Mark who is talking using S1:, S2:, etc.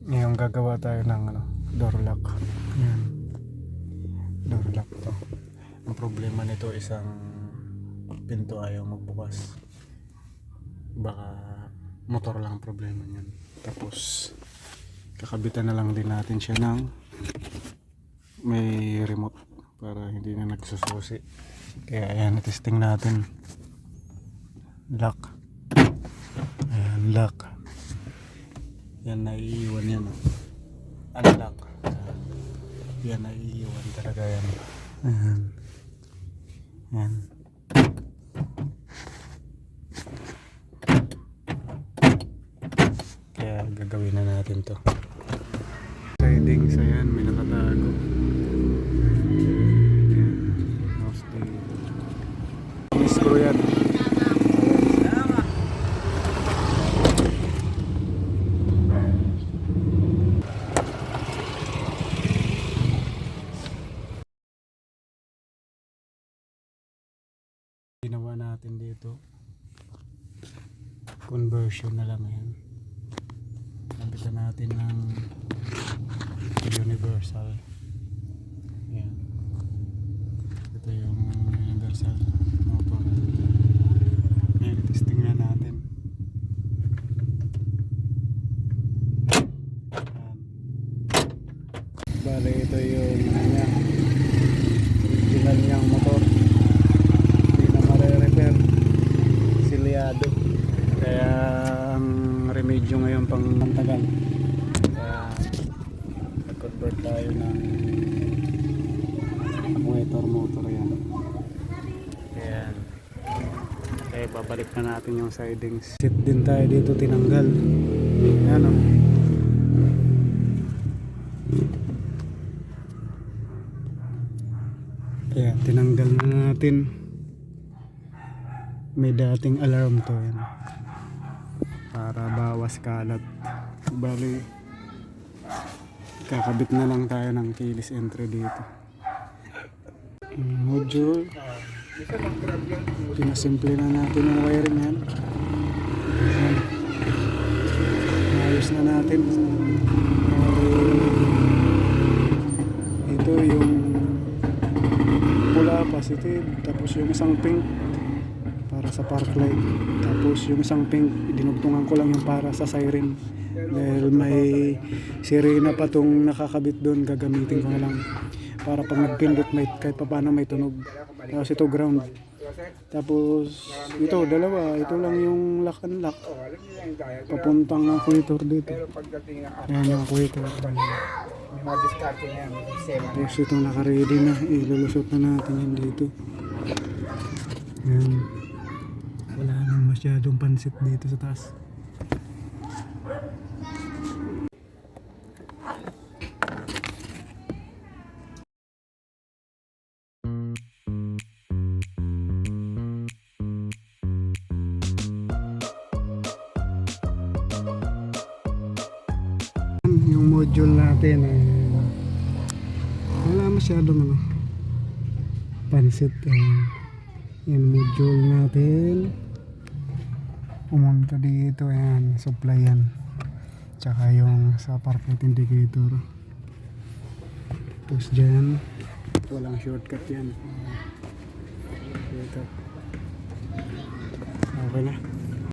S1: Ngayon gagawa tayo ng door lock. Yan. Door lock to. Ang problema nito, isang pinto ayaw magbukas. Baka motor lang ang problema niyan. Tapos kakabitan na lang din natin siya ng may remote para hindi na nagsususi. Kaya ayan, testing natin. Lock. Ayan, lock. Yan, naiiwan yan. Unlock. Yan, naiiwan talaga yan. Ayan. Ayan. Kaya gagawin na natin to. Sidings, ayan, may nakatago. Ayan. Mostly screw yan. Ginawa natin dito, conversion na lang yan. Nabitan natin ng universal. Yan. Ito yung universal motor. Ngayon, testing na natin. Yan. Bale, ito yung original niyang motor. Silyado. Kaya ang remedyo ngayon pang tagal. Kaya nag-convert tayo ng actuator motor yan. Ayan. Kaya babalik na natin yung sidings. Sit din tayo dito, tinanggal. Ayan o. Kaya tinanggal na natin. May dating alarm to yan para bawas kalat. Bali kakabit na lang tayo ng keyless entry dito. Module, pinasimple na natin yung wiring yan. Ayos na natin. Ito yung pula positive, tapos yung isang pink para sa park light, tapos yung isang pink dinugtungan ko lang yung para sa siren dahil may sirena pa tong nakakabit doon. Gagamitin ko na lang para pag nagpindot may kahit pa paano may tunog. Tapos ito ground, tapos ito dalawa, ito lang yung lock and lock papuntang equator dito. Ayan yung equator. Tapos ito naka-ready na, ilulusot na natin yun dito. Ayan. Wala nang masyadong pansit dito sa taas. Yung module natin wala masyadong pansit. Yan module natin. Pumunta dito, ayan, supply yan. Tsaka yung sa park light indicator. Tapos dyan, walang shortcut yan. Dito. Okay na.